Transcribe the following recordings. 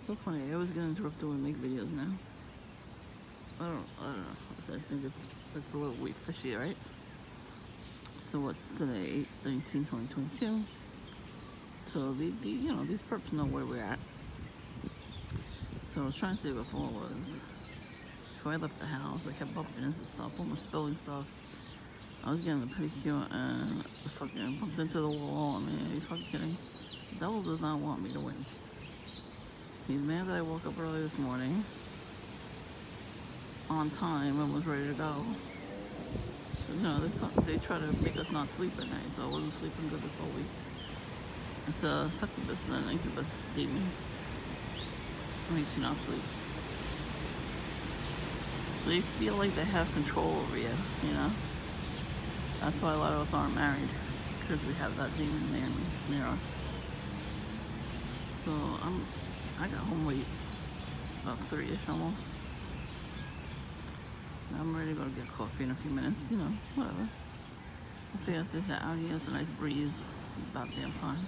So funny. I always get interrupted when I make videos now. I don't know. I think it's a little weird fishy, right? So what's today? 8/19/2022. So these perps know where we're at. So I was trying to see what phone was. Before I left the house, I kept bumping into stuff, almost spilling stuff. I was getting a pedicure and I fucking bumped into the wall. I mean, are you fucking kidding? The devil does not want me to win. He's mad that I woke up early this morning, on time, and was ready to go. You know, they try to make us not sleep at night, so I wasn't sleeping good this whole week. It's a succubus and an incubus demon. It makes you not sleep. They feel like they have control over you, you know? That's why a lot of us aren't married, because we have that demon near us. So I got home late, about 3-ish almost. I'm ready to go get coffee in a few minutes, you know, whatever. I figure since out here, it's a nice breeze. It's about damn fine.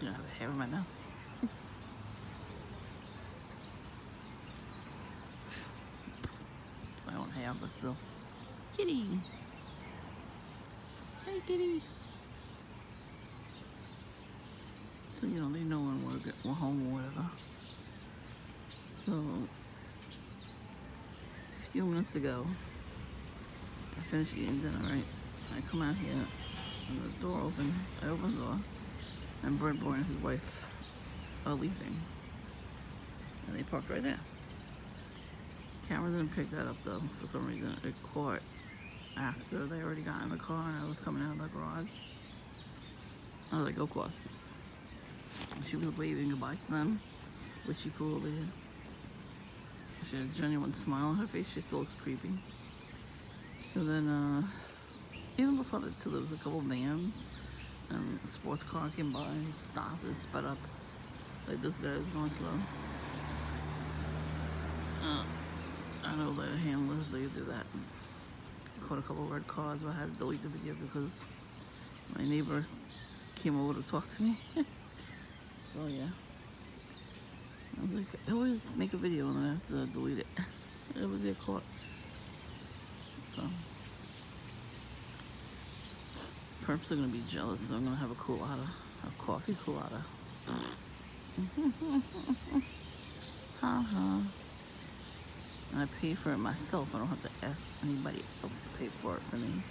I have a hair in my mouth. I don't have, but still. Kitty! Hey, kitty! So, you know, they know when we're home or whatever. So, a few minutes ago, I finished eating dinner, right? I come out here, and the door opens. I open the door, and Breadboy and his wife are leaving. And they parked right there. Camera didn't pick that up, though, for some reason. It caught after they already got in the car, and I was coming out of the garage. I was like, of course. She was waving goodbye to them, which she cool did. She had a genuine smile on her face. She still looks creepy. So then, even before that too, there was a couple vans and a sports car came by and stopped and sped up. Like, this guy is going slow. I know the handlers, they do that. Caught a couple of red cars, but I had to delete the video because my neighbor came over to talk to me. So yeah. I was like, I always make a video and I have to delete it. It would get caught. So perps are gonna be jealous, so I'm gonna have a colada, a coffee colada. Haha. And I pay for it myself. I don't have to ask anybody else to pay for it for me.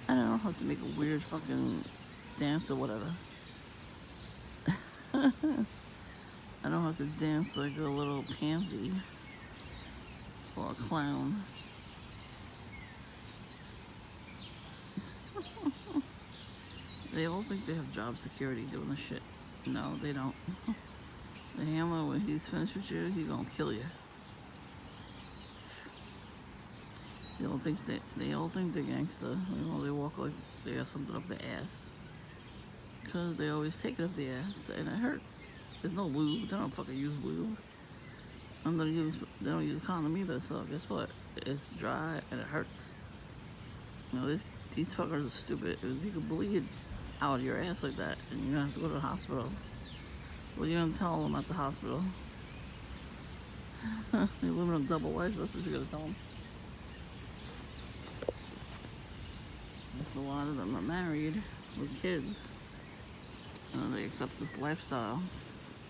I don't have to make a weird fucking dance or whatever. I don't have to dance like a little pansy or a clown. They all think they have job security doing this shit. No, they don't. The handler, when he's finished with you, he's gonna kill you. They all think they're gangster. You know, they walk like they got something up their ass. Because they always take it up their ass, and it hurts. There's no lube. They don't fucking use lube. They don't use condom either, so guess what? It's dry and it hurts. You know, these fuckers are stupid. You can bleed out of your ass like that, and you're gonna have to go to the hospital. What are you gonna tell them at the hospital? You're living a double life, that's what you're gonna tell them. A lot of them are married with kids. They accept this lifestyle,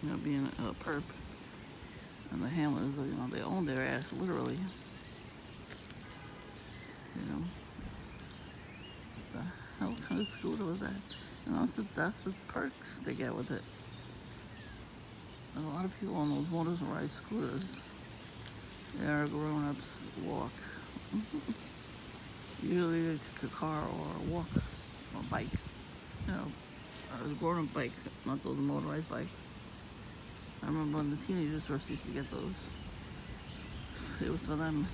you know, being a perp. And the handlers, you know, they own their ass literally. You know, what the hell kind of scooter was that? And that's the perks they get with it. And a lot of people on those motorized scooters, they are grown-ups walk. Usually they take a car or a walk or a bike, you know, or a grown-up bike, not those motorized bikes. I remember when the teenagers first used to get those. It was for them.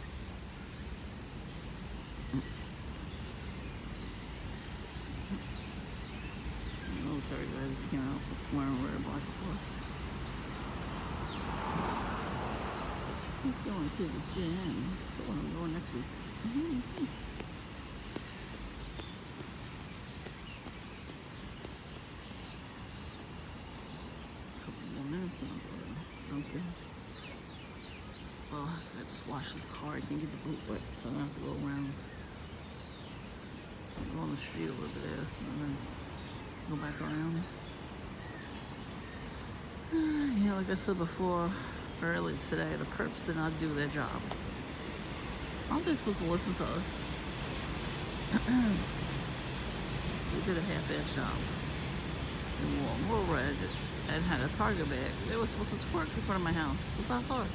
The military guy just came out wearing red and black clothes. He's going to the gym. So I'm going next week. Couple more minutes and I'll go to Dunkin'. Oh, I just washed his car. I can't get the boot wet, so I don't have to go around. Go on the street over there and then go back around. Yeah, like I said before, early today, the perps did not do their job. Aren't they supposed to listen to us? They did a half-ass job. They wore more red and had a Target bag. They were supposed to twerk in front of my house. It's not hard.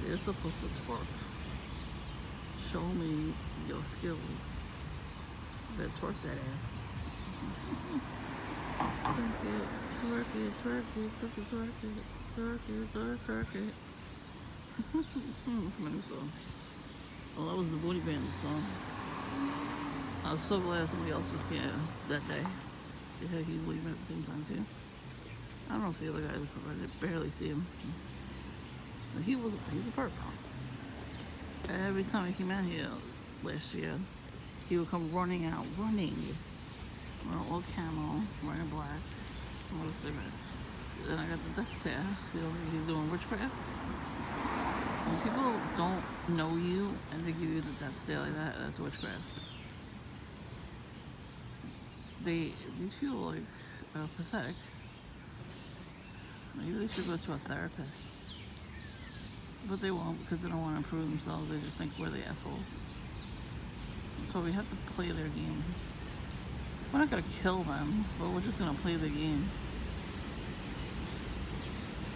They're supposed to twerk. Show me your skills. Better twerk that ass. Twerk it, twerk it, twerk it, twerk it, twerk it, twerk it, twerk it. That's my new song. Well, that was the Booty Bandit song. I was so glad somebody else was here that day. Yeah, he's leaving at the same time too. I don't know if the other guy was, I barely see him. But he's a perp. Every time he came out here last year, he would come running out, wearing all camo, wearing black, some other cigarette. Then I got the death stare. He's doing witchcraft. When people don't know you and they give you the death stare like that, that's witchcraft. These people are pathetic. Maybe they should go to a therapist. But they won't because they don't want to improve themselves. They just think we're the assholes. So we have to play their game. We're not going to kill them, but we're just going to play the game.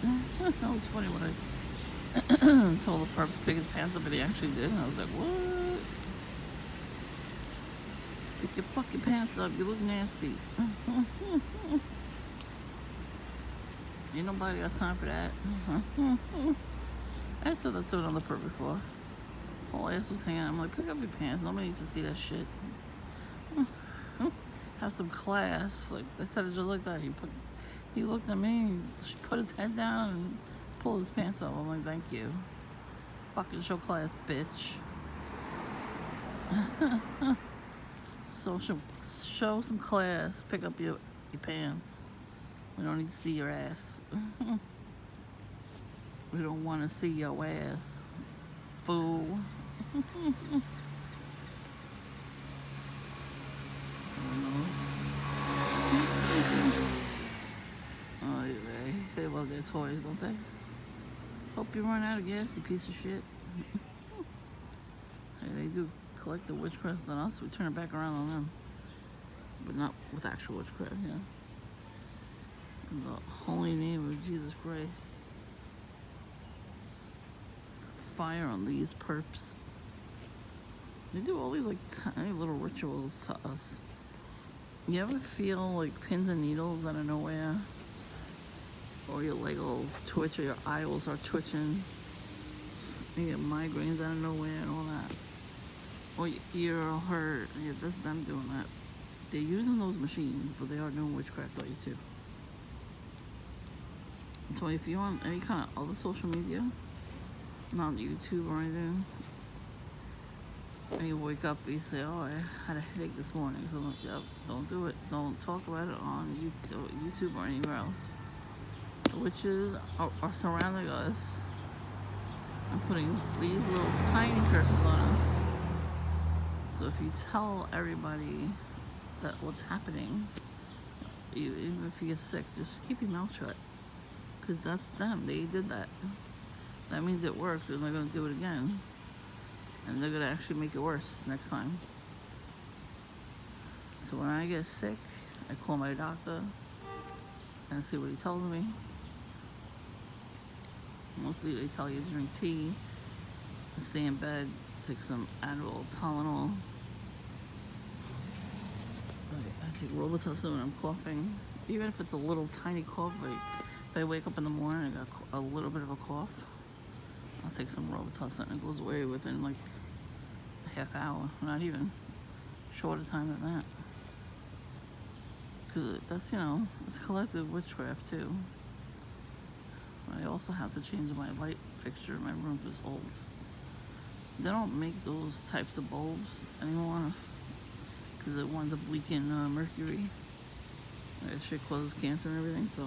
That was funny when I told the perp to pick his pants up, but he actually did. And I was like, what? Pick your fucking pants up. You look nasty. Ain't nobody got time for that. I said that to another perp before. Whole ass was hanging out. I'm like, pick up your pants. Nobody needs to see that shit. Have some class. Like, I said it just like that. He looked at me, he put his head down and pulled his pants up. I'm like, thank you. Fucking show class, bitch. So show some class. Pick up your pants. We don't need to see your ass. We don't want to see your ass. Fool. Oh, they love their toys, don't they? Hope you run out of gas, you piece of shit. Hey, they do collect the witchcraft on us, we turn it back around on them. But not with actual witchcraft, yeah. In the holy name of Jesus Christ. Fire on these perps. They do all these like tiny little rituals to us. You ever feel like pins and needles out of nowhere? Or your leg will twitch or your eye will start twitching. You get migraines out of nowhere and all that. Or your ear will hurt. Yeah, that's them doing that. They're using those machines, but they are doing witchcraft on you too. So if you're on any kind of other social media, not on YouTube or anything, and you wake up and you say, oh, I had a headache this morning. So I'm like, yep, don't do it. Don't talk about it on YouTube or anywhere else. Witches are surrounding us and putting these little tiny curses on us. So if you tell everybody that what's happening, even if you get sick, just keep your mouth shut. Because that's them. They did that. That means it worked and they're going to do it again. And they're going to actually make it worse next time. So when I get sick, I call my doctor and see what he tells me. Mostly they tell you to drink tea, stay in bed, take some Advil, Tylenol. I take Robitussin when I'm coughing. Even if it's a little tiny cough, like if I wake up in the morning and I got a little bit of a cough, I'll take some Robitussin. It goes away within like a half hour, not even shorter time than that. Because that's, it's collective witchcraft too. I also have to change my light fixture. My room is old. They don't make those types of bulbs anymore because it winds up leaking mercury. That shit causes cancer and everything. So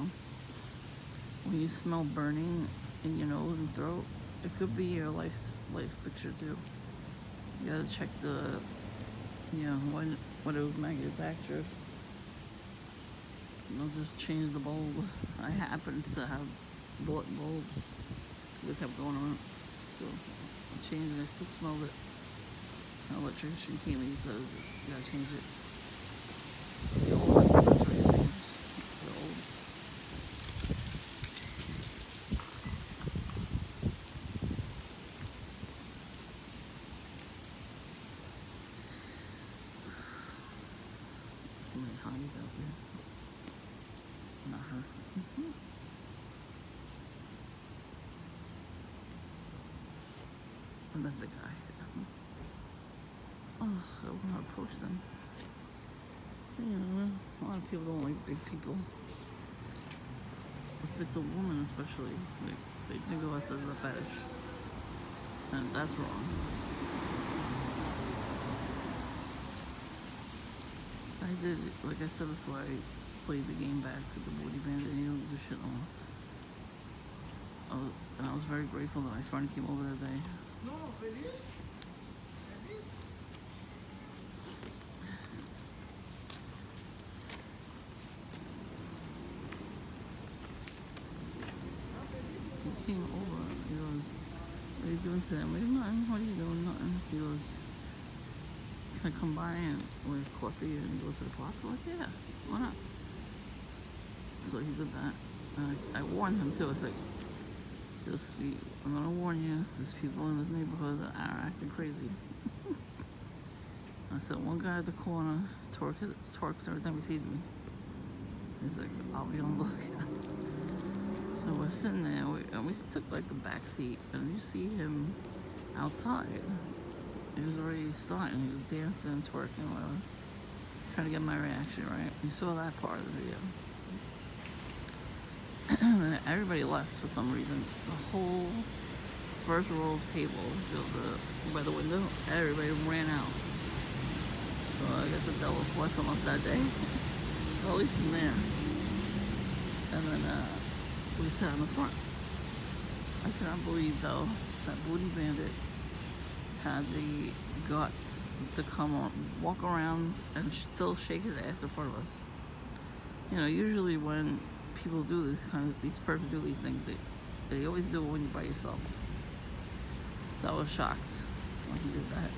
when you smell burning in your nose and throat, it could be your light fixture too. You gotta check the, when it was manufactured. They'll just change the bulb. I happen to have bought bulbs. They kept going on. So I changed it. I still smelled it. An electrician came and he says, you gotta change it. The old electricians, the old. So many hotties out there. Not her. And then the guy. Oh, I want to approach them. A lot of people don't like big people. If it's a woman especially, they think of us as a fetish. And that's wrong. I did, like I said before, I played the game back with the Booty Bandit and he don't do shit no more. And I was very grateful that my friend came over that day. No, feliz. He came over, he goes, what are you doing today? I'm like, nothing, what are you doing? Nothing. He goes, can I come by and with coffee and go to the park? I'm like, yeah, why not? So he did that. I warned him too. It's like, I'm gonna warn you, there's people in this neighborhood that are acting crazy. I said, one guy at the corner twerks every time he sees me. He's like, I'll be on the lookout. So we're sitting there, and we took like the back seat, and you see him outside. He was already starting. He was dancing, twerking, whatever. Trying to get my reaction, right? You saw that part of the video. Everybody left for some reason. The whole first row of tables by the window, everybody ran out. So I guess the devil flex on us that day. Well, at least in there. And then we sat in the front. I cannot believe though that Booty Bandit had the guts to come on, walk around and still shake his ass in front of us. Usually when people do these perps do these things, they always do it when you're by yourself. So I was shocked when he did that.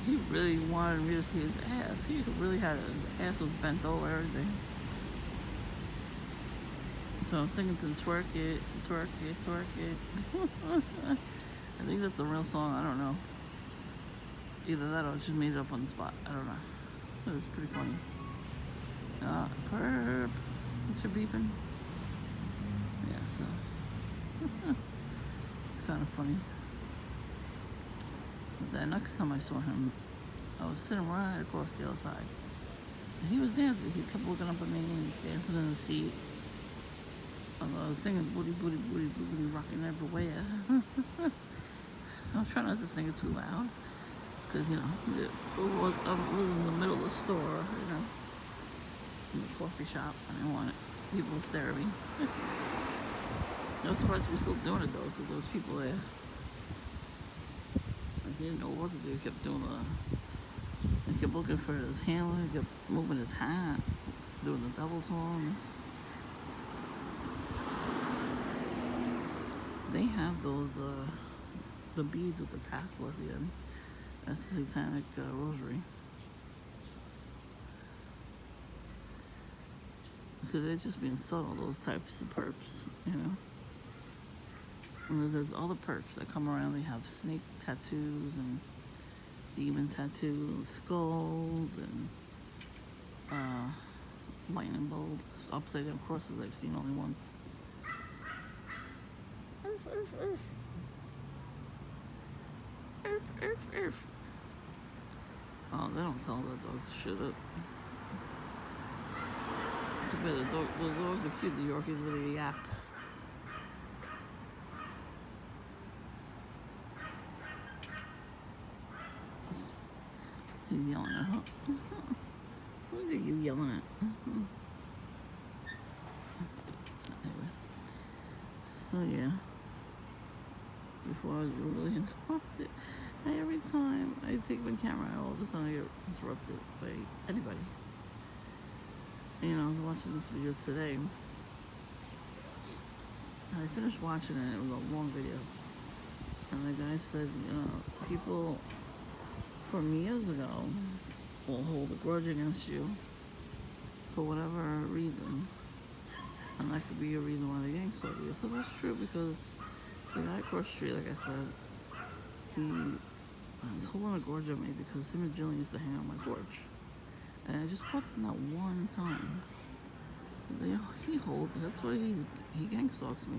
He really wanted me to see his ass. He really had his ass was bent over everything. So I was singing to twerk it, twerk it, twerk it. I think that's a real song, I don't know. Either that or I just made it up on the spot, I don't know. It was pretty funny. Perp. What's your beeping? Yeah, so. It's kind of funny. But the next time I saw him, I was sitting right across the other side. And he was dancing. He kept looking up at me and dancing in the seat. I was singing booty, booty, booty, booty, rocking everywhere. I was trying not to sing it too loud. Because, I was in the middle of the store, in the coffee shop. I didn't want people to stare at me. I was surprised we were still doing it though, because there was people there. He didn't know what to do. He kept he kept looking for his handler. He kept moving his hat, doing the devil's horns. They have those, the beads with the tassel at the end. That's the satanic rosary. So they're just being subtle, those types of perps, And then there's other perps that come around. They have snake tattoos and demon tattoos, skulls and lightning bolts, upside down crosses. I've seen only once. Oh, they don't tell the dogs to shut up. Too bad those dogs are cute, the Yorkies with a yap. She's yelling at her. Who are you yelling at? Anyway. So yeah. Before I was really interrupted. Every time I take my camera out, all of a sudden I get interrupted by anybody. And I was watching this video today. And I finished watching it. It was a long video. And the guy said, people from years ago will hold a grudge against you for whatever reason. And that could be a reason why they gang stalk you. So that's true, because the guy across the street, like I said, he was holding a grudge at me because him and Jillian used to hang out on my porch. And I just caught them that one time. That's why he gang stalks me.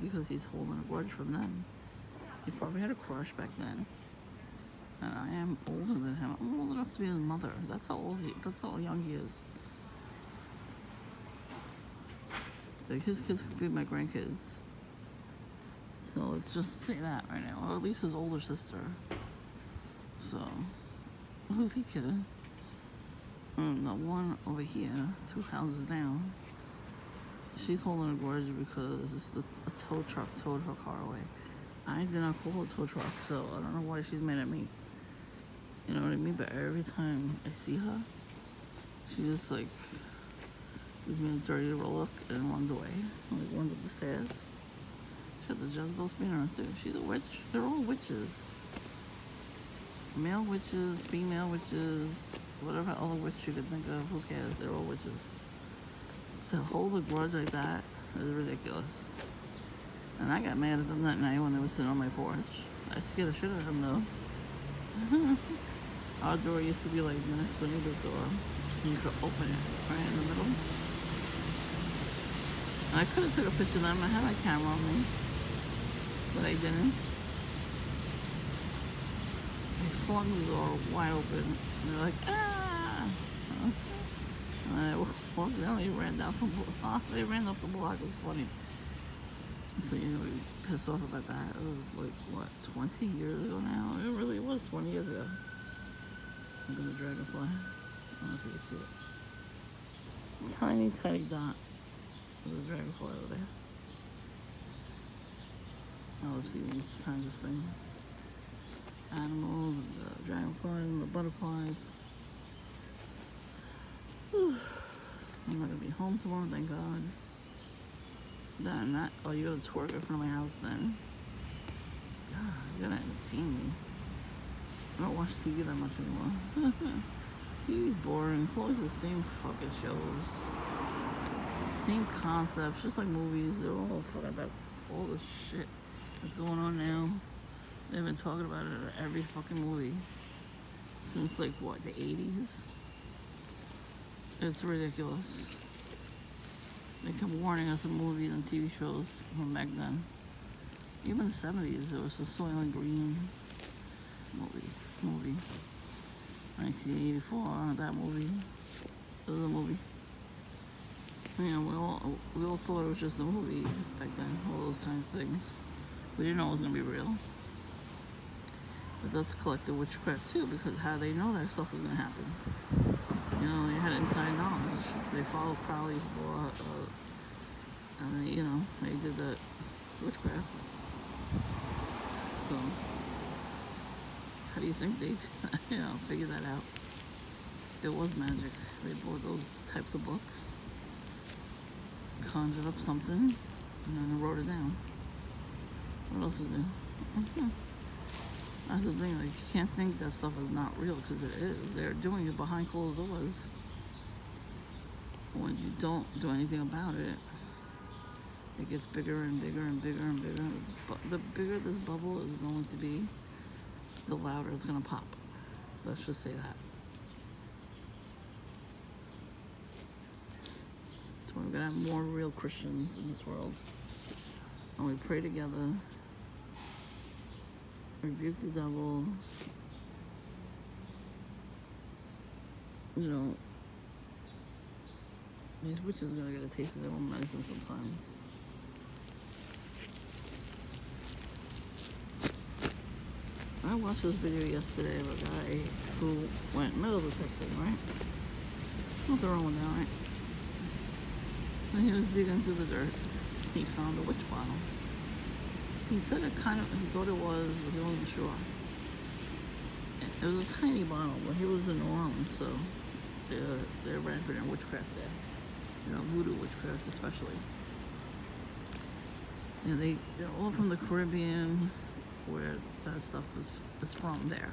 Because he's holding a grudge from them. He probably had a crush back then. And I am older than him. I'm old enough to be his mother. That's how young he is. Like, his kids could be my grandkids. So let's just say that right now. Or at least his older sister. So, who's he kidding? The one over here, 2 houses down, she's holding a grudge because a tow truck towed her car away. I did not call a tow truck, so I don't know why she's mad at me. You know what I mean? But every time I see her, she just like gives me a dirty little look and runs away. Like, runs up the stairs. She has a Jezebel spinner on too. She's a witch. They're all witches. Male witches, female witches, whatever other witch you could think of. Who cares? They're all witches. To hold a grudge like that is ridiculous. And I got mad at them that night when they were sitting on my porch. I scared the shit out of them though. Our door used to be like next to neighbor's door. And you could open it right in the middle. I could have took a picture of them. I had my camera on me. But I didn't. I flung the door wide open. And they're like, ah! And I walked down. They ran down from they ran up the block. It was funny. So, we pissed off about that. It was like, what, 20 years ago now? It really was 20 years ago. Look at the dragonfly. I don't know if you can see it. Tiny, tiny dot. There's a dragonfly over there. I love seeing these kinds of things. Animals, and the dragonflies, and the butterflies. Whew. I'm not going to be home tomorrow, thank God. Oh, you gotta twerk in front of my house then. God, you gotta entertain me. I don't watch TV that much anymore. TV's boring. It's always the same fucking shows. Same concepts, just like movies. They're all fucking about all the shit that's going on now. They've been talking about it in every fucking movie. Since like, what, the 80s? It's ridiculous. They kept warning us of movies and TV shows from back then. Even the 70s, there was the Soylent Green movie. 1984, that movie. It was a movie. We all thought it was just a movie back then, all those kinds of things. We didn't know it was going to be real. But that's collective witchcraft too, because how they know that stuff was going to happen? They had inside knowledge. They followed Crowley's law, and they did that witchcraft. So, how do you think they, figured that out? It was magic. They bought those types of books, conjured up something, and then they wrote it down. What else is there? That's the thing, like, you can't think that stuff is not real, because it is. They're doing it behind closed doors. When you don't do anything about it, it gets bigger and bigger and bigger and bigger. But the bigger this bubble is going to be, the louder it's going to pop. Let's just say that. So we're going to have more real Christians in this world. And we pray together. Rebuke the devil. These witches are gonna get a taste of their own medicine sometimes. I watched this video yesterday of a guy who went metal detecting, right? Nothing wrong with that, right? When he was digging through the dirt, he found a witch bottle. He said he thought it was, but he wasn't sure. It was a tiny bottle, but he was in New Orleans, so they're rampant in witchcraft there. You know, voodoo witchcraft especially. And they're all from the Caribbean, where that stuff is from there.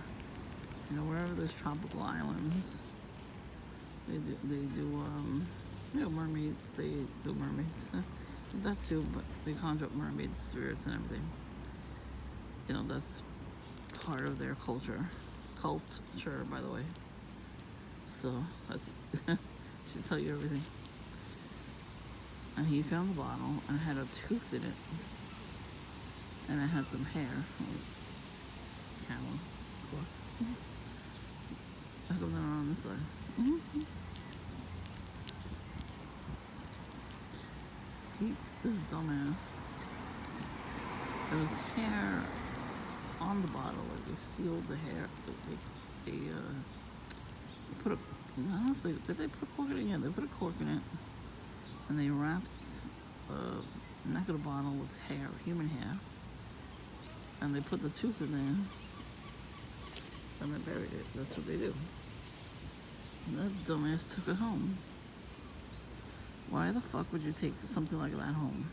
You know, wherever there's tropical islands, they do you know, mermaids, they do mermaids. That too, but they conjure up mermaid spirits and everything. You know, that's part of their culture, by the way. So that's should tell you everything. And he found the bottle and it had a tooth in it, and it had some hair, camel, of course. I come down on this side. This dumbass. There was hair on the bottle, like they sealed the hair. They put a, I don't know if did they put a cork in it? Yeah, they put a cork in it, and they wrapped the neck of the bottle with hair, human hair, and they put the tooth in there, and they buried it. That's what they do. And that dumbass took it home. Why the fuck would you take something like that home?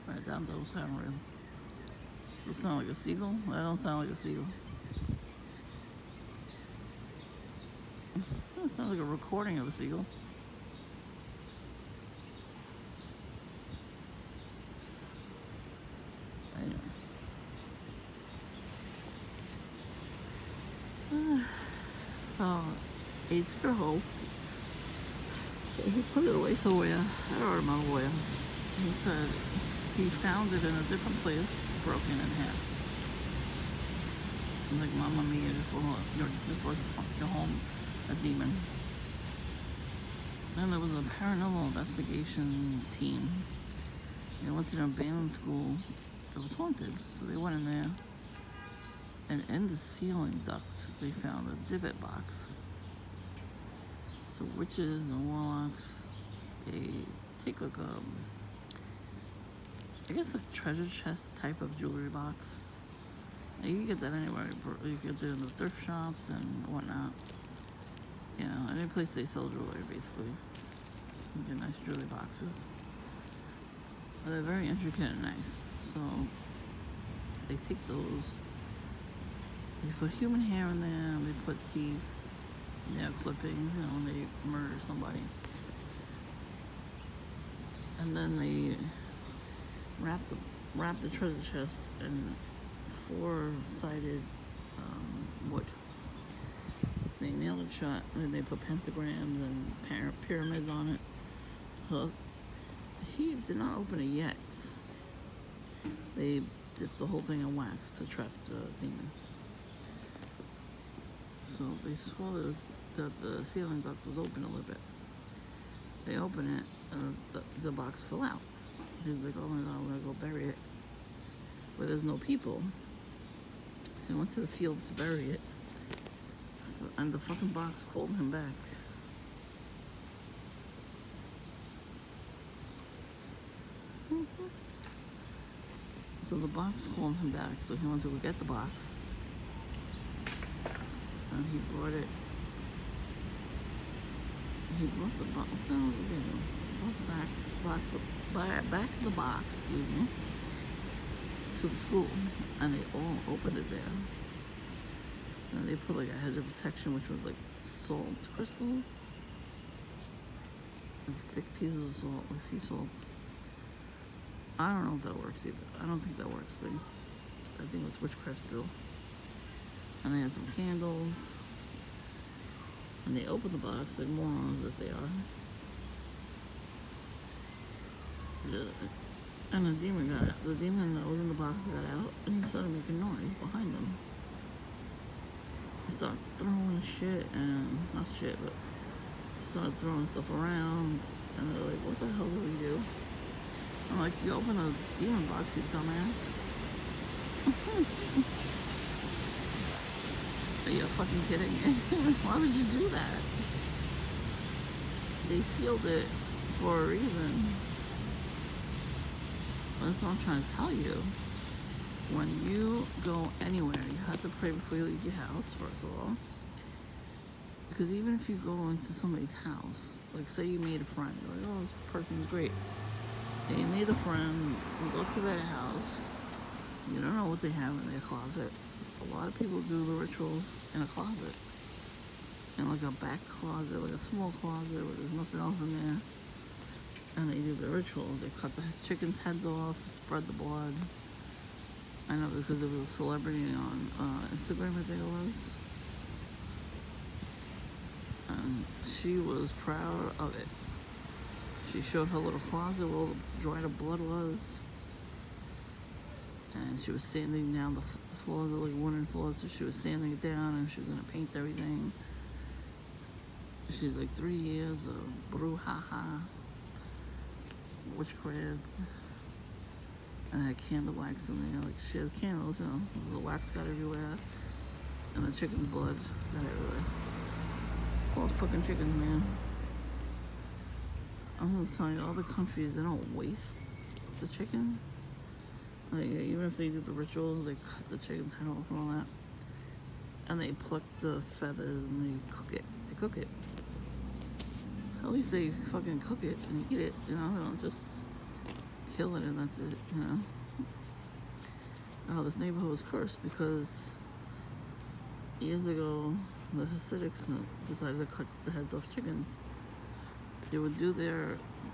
Right down to the sound rail. You sound like a seagull? I don't sound like a seagull. That sounds like a recording of a seagull. So he took it home. He put it away somewhere. I don't remember where. He said he found it in a different place, broken in half. I'm like, Mama Mia, just brought your home a demon. Then there was a paranormal investigation team. They went to an abandoned school that was haunted, so they went in there. And in the ceiling duct, they found a divot box. So witches and warlocks, they take like I guess a treasure chest type of jewelry box. And you can get that anywhere. You can get it in the thrift shops and whatnot. You know, any place they sell jewelry, basically. You get nice jewelry boxes. But they're very intricate and nice. So they take those. They put human hair in there, and they put teeth, nail clippings, you know, when they murder somebody. And then they wrap the treasure chest in four-sided wood. They nailed it shut, and then they put pentagrams and pyramids on it. So he did not open it yet. They dipped the whole thing in wax to trap the demon. So they saw that the ceiling duct was open a little bit. They open it, and the box fell out. He's like, oh my God, I'm gonna go bury it where there's no people. So he went to the field to bury it, and the fucking box called him back. So the box called him back, so he went to go get the box. And he brought it. He brought the box. What the hell was he doing? He brought back the box, excuse me, to the school, and they all opened it there. And they put like a hedge of protection, which was like salt crystals, like thick pieces of salt, like sea salt. I don't know if that works either. I don't think that works. I think it's witchcraft still. And they had some candles. And they opened the box, like morons that they are. And the demon got out. The demon that was in the box got out, and he started making noise behind them. He started throwing shit, and not shit, but he started throwing stuff around. And they're like, what the hell do we do? I'm like, you open a demon box, you dumbass. Are you fucking kidding me? Why would you do that? They sealed it for a reason. That's what I'm trying to tell you. When you go anywhere, you have to pray before you leave your house, first of all. Because even if you go into somebody's house, like say you made a friend, you're like, oh, this person's great. And you made a friend, you go to their house, you don't know what they have in their closet. A lot of people do the rituals in a closet. In like a back closet, like a small closet where there's nothing else in there. And they do the rituals. They cut the chicken's heads off, spread the blood. I know because it was a celebrity on Instagram, I think it was. And she was proud of it. She showed her little closet where all the dried up blood was. And she was sanding down the floors, like wooden floors, so she was sanding it down and she was gonna paint everything. She's like 3 years of brouhaha, witchcraft, and had candle wax in there. Like she had candles, you know, the wax got everywhere, and the chicken's blood got everywhere. All fucking chickens, man. I'm gonna tell you, all the countries, they don't waste the chicken. Like, even if they do the rituals, they cut the chicken's head off and all that. And they pluck the feathers and they cook it. They cook it. At least they fucking cook it and eat it, you know? They don't just kill it and that's it, you know? Oh, this neighborhood was cursed because years ago, the Hasidics decided to cut the heads off chickens. They would do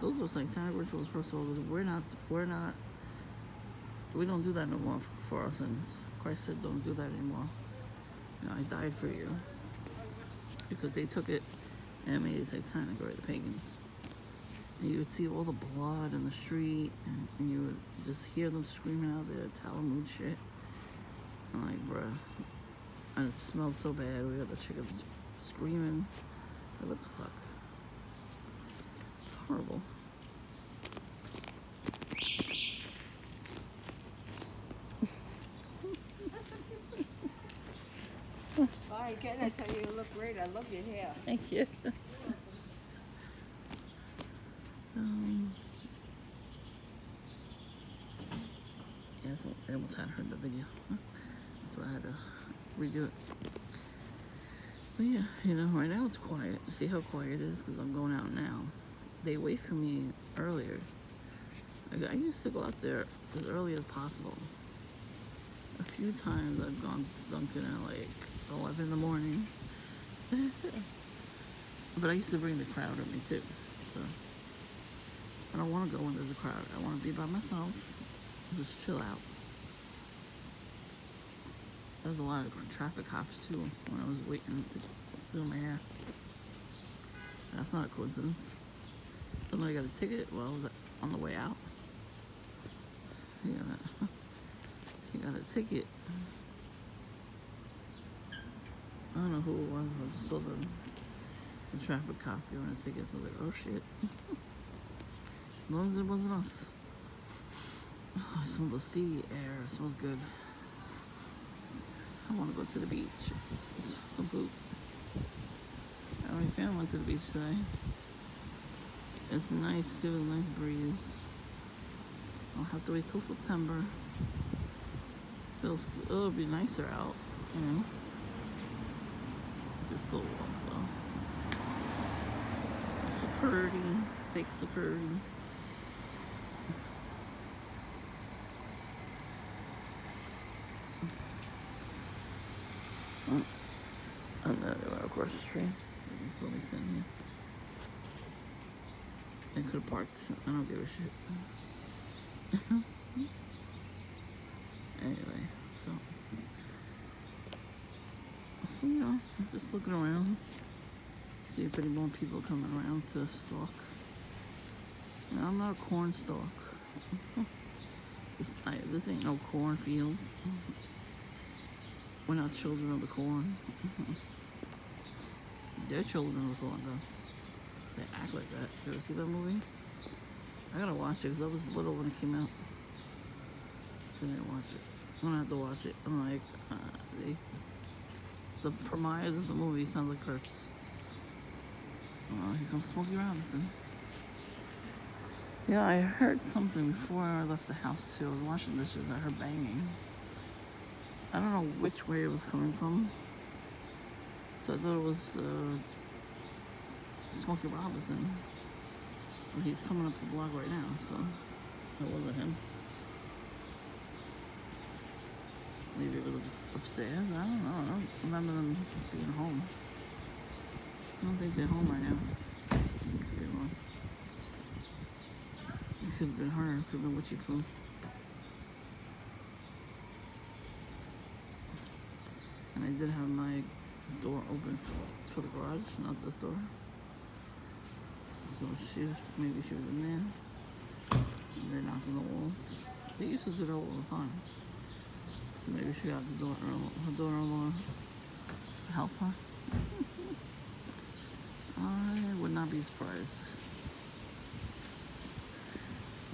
those were satanic rituals, first of all, because we don't do that no more for our sins. Christ said don't do that anymore. You know, I died for you. Because they took it and made it satanic, right, the pagans. And you would see all the blood in the street, and you would just hear them screaming out there, Talmud shit. I'm like, bruh. And it smelled so bad. We had the chickens screaming. Like, what the fuck? Horrible. Hi, again, I tell you, you look great. I love your hair. Thank you. Yeah, so I almost had heard the video. So I had to redo it. But yeah, you know, right now it's quiet. See how quiet it is? Because I'm going out now. They wait for me earlier. Like, I used to go out there as early as possible. A few times I've gone to Dunkin' at like 11 in the morning. But I used to bring the crowd with me too. So I don't want to go when there's a crowd. I want to be by myself. Just chill out. There was a lot of traffic cops too when I was waiting to do my hair. That's not a coincidence. Somebody got a ticket while I was on the way out. He got a ticket. I don't know who it was, but I just saw the traffic cop giving a ticket, so I was like, oh shit. As long as it wasn't us. Oh, I smell the sea air, it smells good. I want to go to the beach. The boot. My family went to the beach today. It's nice too, nice breeze. I'll have to wait till September. It'll be nicer out, you know. Just so warm though. Security, fake security. I'm not going across the street. That's what we sitting here. I could have parked. I don't give a shit. Anyway, so you know, I'm just looking around, see if any more people coming around to stalk. You know, I'm not a corn stalk. This ain't no cornfield. We're not children of the corn. They're children of the corn, though. They act like that. You ever see that movie? I gotta watch it because I was little when it came out. So I didn't watch it. I'm gonna have to watch it. I'm like, they, the premise of the movie sounds like Perps. Oh, here comes Smokey Robinson. Yeah, I heard something before I left the house too. I was washing dishes. I heard banging. I don't know which way it was coming from. So I thought it was Smokey Robinson. Well, he's coming up the block right now, so it wasn't him. Maybe it was upstairs. I don't know. I don't remember them being home. I don't think they're home right now. Could be wrong. It could have been her. It could have been Witchy Poo. And I did have my door open for the garage, not this door. So maybe she was in there. And they knocked on the walls. They used to do that all the time. So maybe she got the her daughter-in-law to help her. I would not be surprised.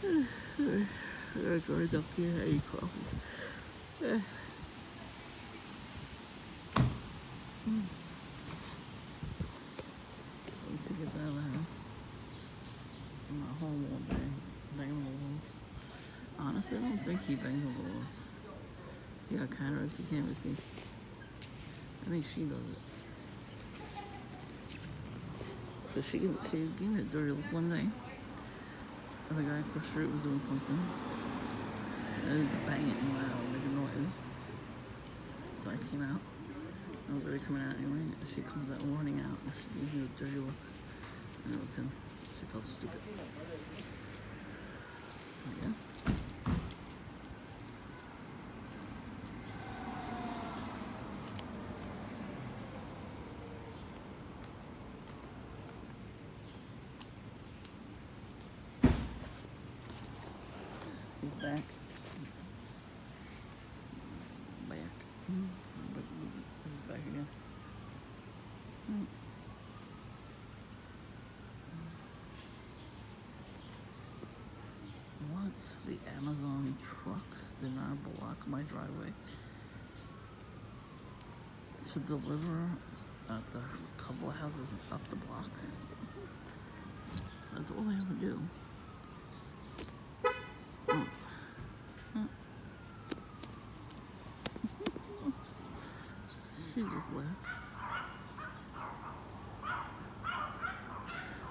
I'm gonna go up here and eat coffee. Once he gets out of the house, I'm not home all day. He's banging the walls. Honestly, I don't think he bangs the walls. He got cataracts, he can't even see. I think she does it. But she gave me a dirty look one day. And the guy across the street was doing something. And it was banging loud, making noise. So I came out. I was already coming out anyway. And she comes out running out. And she gave me a dirty look. And it was him. She felt stupid. Yeah. He's back. He's back again. What's the Amazon truck did not block my driveway to deliver at the couple of houses up the block? That's all they ever do. She just left.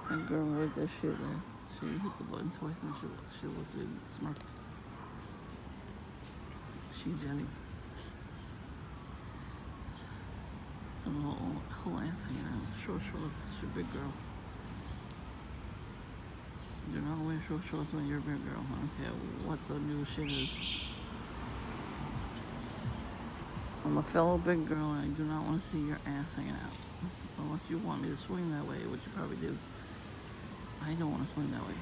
That girl right there, she left. She hit the button twice and she looked at it and smirked. She Jenny. And the whole ass hanging out. Short shorts, she's a big girl. Do not wear short shorts when you're a big girl. I don't care what the new shit is. I'm a fellow big girl and I do not want to see your ass hanging out. Unless you want me to swing that way, which you probably do. I don't want to swing that way.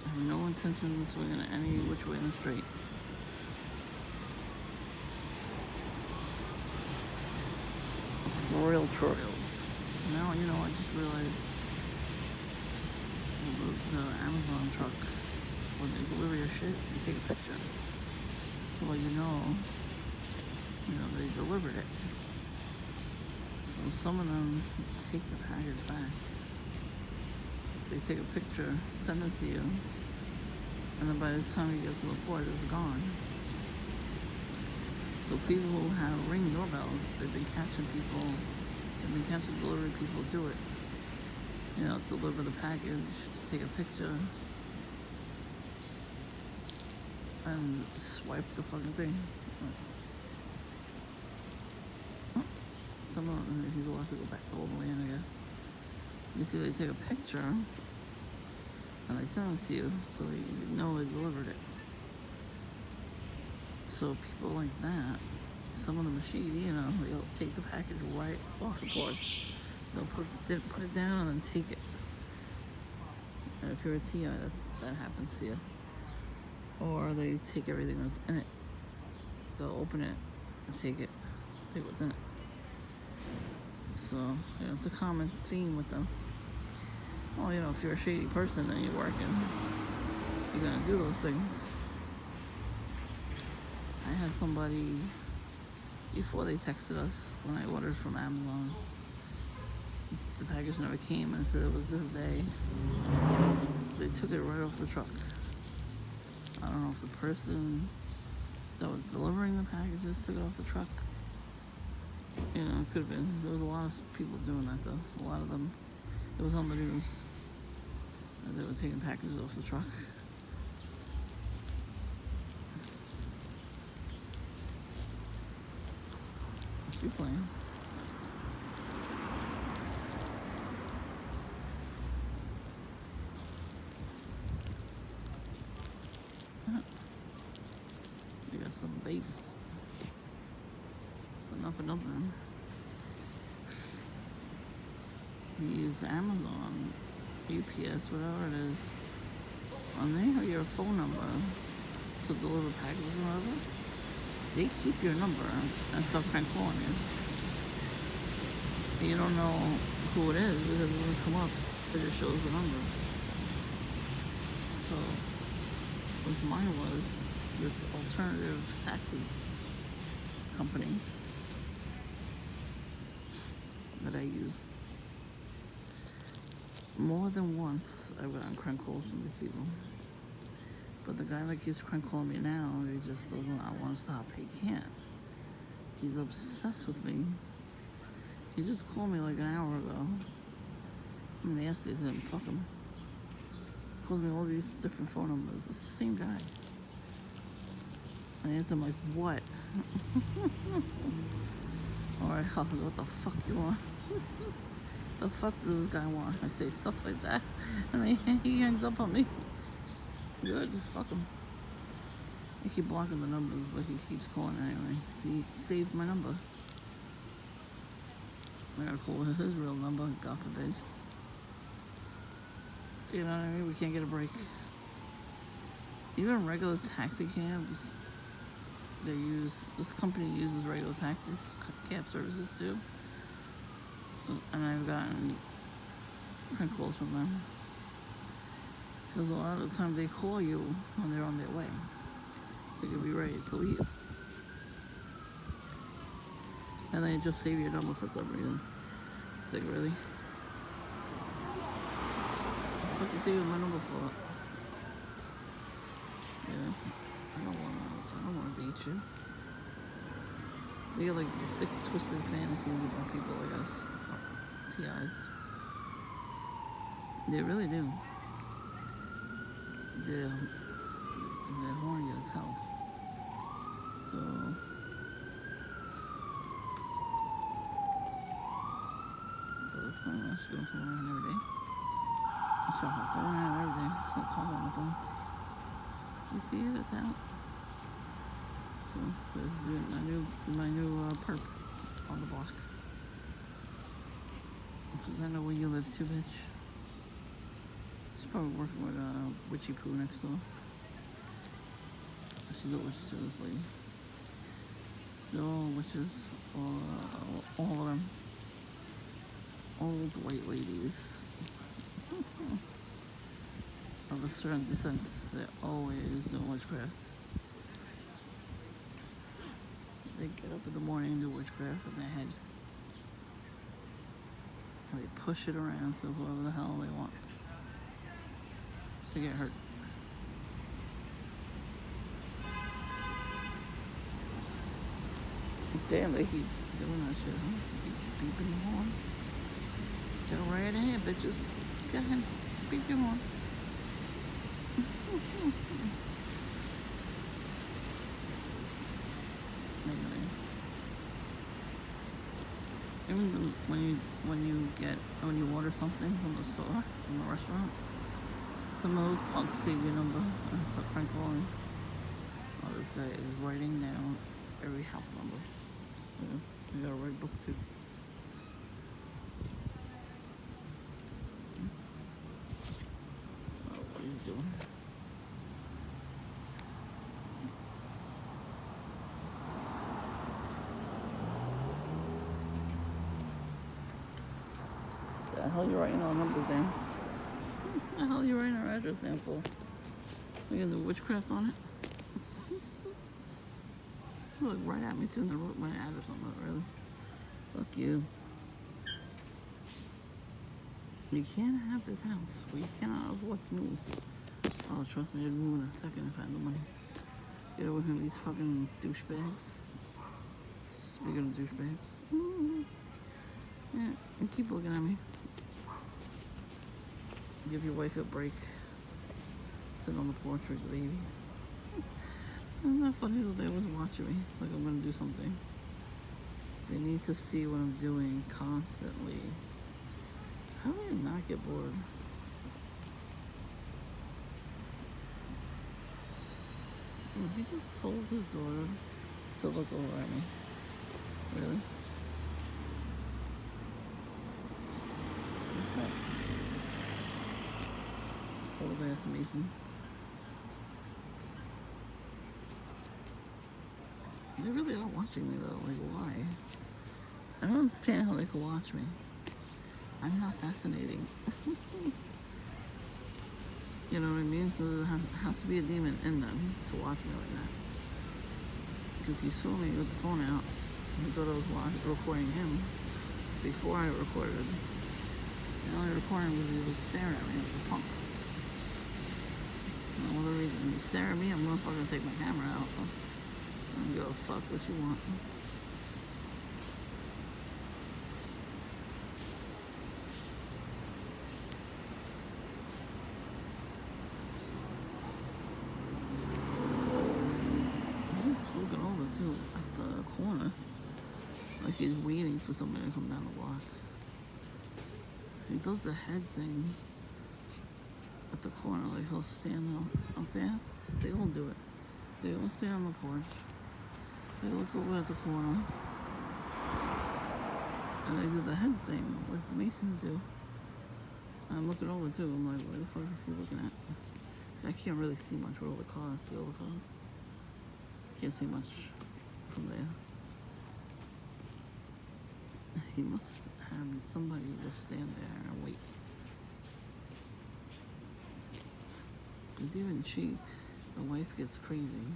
I have no intention of swinging any which way in the street. For real. Now, I just realized the Amazon truck, when they deliver your shit, you take a picture. So you know they delivered it. So some of them take the package back. They take a picture, send it to you, and then by the time you get to the port, it's gone. So people who have Ring doorbells, they've been catching delivery people do it. Deliver the package, take a picture, and swipe the fucking thing. Some of them, he's allowed to go back all the way in, I guess. You see, they take a picture, and they send it to you, so you know they delivered it. So people like that, some of the machine, they'll take the package right off the porch. They'll put it down and then take it. And if you're a TI, that happens to you. Or they take everything that's in it. They'll open it and take what's in it. So, you know, it's a common theme with them. Well, you know, if you're a shady person and you're working, you're gonna do those things. I had somebody, before they texted us, when I ordered from Amazon, the package never came and said it was this day. They took it right off the truck. I don't know if the person that was delivering the packages took it off the truck. You know, it could have been. There was a lot of people doing that though. A lot of them. It was on the news that they were taking packages off the truck. What's you playing? You got some bass. It's enough of nothing. You use Amazon, UPS, whatever it is, when they have your phone number to deliver packages and whatever, they keep your number and start prank calling you. And you don't know who it is because it doesn't come up. It just shows the number. So, what mine was this alternative taxi company that I use. More than once I've gotten crank calls from these people. But the guy that keeps crank calling me now, he just doesn't want to stop. He can't. He's obsessed with me. He just called me like an hour ago. I'm nasty to him, fuck him. He calls me all these different phone numbers. It's the same guy. I answer him like, what? Alright, what the fuck you want? The fuck does this guy want? I say stuff like that, and he hangs up on me. Good, fuck him. I keep blocking the numbers, but he keeps calling anyway. See, he saved my number. I gotta call his real number, God forbid. You know what I mean? We can't get a break. Even regular taxi cabs, this company uses regular taxi cab services too. And I've gotten prank calls from them. Because a lot of the time they call you when they're on their way. So you'll be ready to leave. And they just save your number for some reason. It's like, really? What the fuck you saving my number for? Yeah. I don't wanna date you. They get like these sick, twisted fantasies about people like us. TIs. They really do. They're horny as hell. So she's gonna come around every day. She's gonna come around every day. She's not talking on the phone. You see it? It's out. So this is my new perp on the block. Because I know where you live too, bitch. She's probably working with Witchy Poo next door. She's a witch to this lady. They're all witches. All of them. Old white ladies. Of a certain descent. They're always doing witchcraft. They get up in the morning and do witchcraft in their head. They push it around to whoever the hell they want to get hurt. Damn, they keep doing that shit, huh? They keep beeping the horn. Go right ahead, bitches. Go ahead, beep your horn. Anyways. Even when you order something from the store, from the restaurant, some of those punks save your number and start prank calling. Oh, this guy is writing down every house number. Yeah, I got a red book too. Oh, what he's doing. The hell you writing our numbers down? The hell you writing our address down for? You gonna do witchcraft on it? You look right at me too and I wrote my address on it, really. Fuck you. You can't have this house. We cannot afford to move. Oh, trust me, I'd move in a second if I had the money. Get away from these fucking douchebags. Speaking of douchebags. Yeah, and keep looking at me. Give your wife a break. Sit on the porch with the baby. Isn't that funny that they was watching me? Like I'm gonna do something. They need to see what I'm doing constantly. How do I not get bored? He just told his daughter to look over at me. Really? What's that? Old ass Masons. They really are watching me though. Like, why? I don't understand how they could watch me. I'm not fascinating. You know what I mean? So there has to be a demon in them to watch me like that. Because he saw me with the phone out. He thought I was recording him before I recorded. The only recording was he was staring at me like a punk. No other reason. You stare at me, I'm gonna fucking take my camera out. I'm gonna go fuck what you want. He's looking over too at the corner. Like he's waiting for somebody to come down the block. He does the head thing at the corner, like he'll stand up there. They all do it. They all stand on the porch. They look over at the corner. And they do the head thing, like the Masons do. I'm looking over too. I'm like, where the fuck is he looking at? I can't really see much with all the cars. See all the cars? Can't see much from there. He must have somebody just stand there and wait. Because even the wife gets crazy.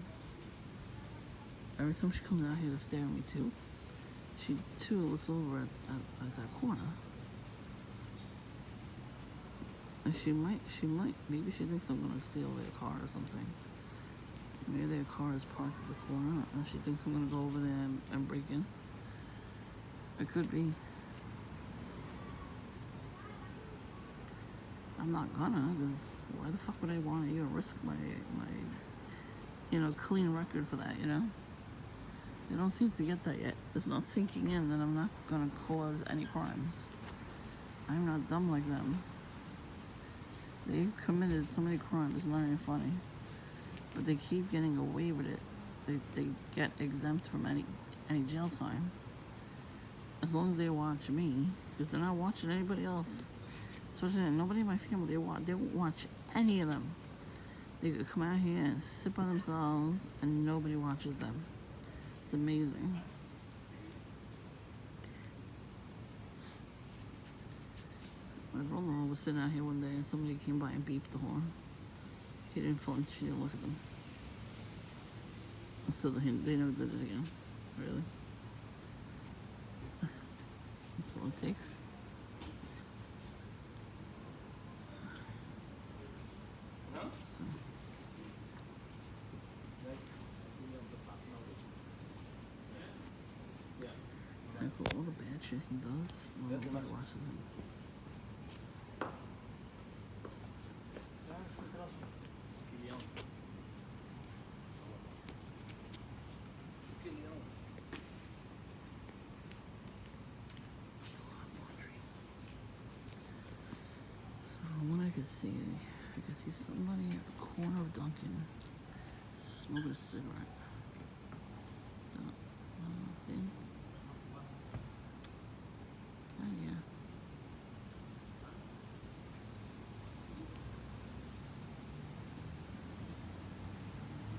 Every time she comes out here to stare at me too, she too looks over at that corner. And she might, maybe she thinks I'm gonna steal their car or something. Maybe their car is parked at the corner and she thinks I'm gonna go over there and break in. It could be. I'm not gonna, because why the fuck would I want to even risk my clean record for that, you know? They don't seem to get that yet. It's not sinking in that I'm not gonna cause any crimes. I'm not dumb like them. They've committed so many crimes, it's not even funny. But they keep getting away with it. They get exempt from any jail time. As long as they watch me, because they're not watching anybody else. Especially nobody in my family, they won't watch any of them. They could come out here and sit by themselves and nobody watches them. It's amazing. My brother-in-law was sitting out here one day and somebody came by and beeped the horn. He didn't flinch, he didn't look at them. So they never did it again. Really? That's all it takes. For all the bad shit he does, nobody watches him. That's a lot of laundry. So from what I can see, I can see somebody at the corner of Dunkin' smoking a cigarette. Thing. Yeah.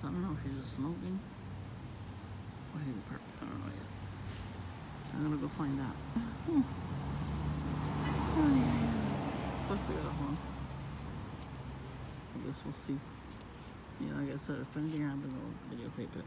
I don't know if he's just smoking or he's a perp. I don't know yet. I'm gonna go find out. Oh, yeah. I guess we'll see. Like I said, if anything happens, I'll videotape it.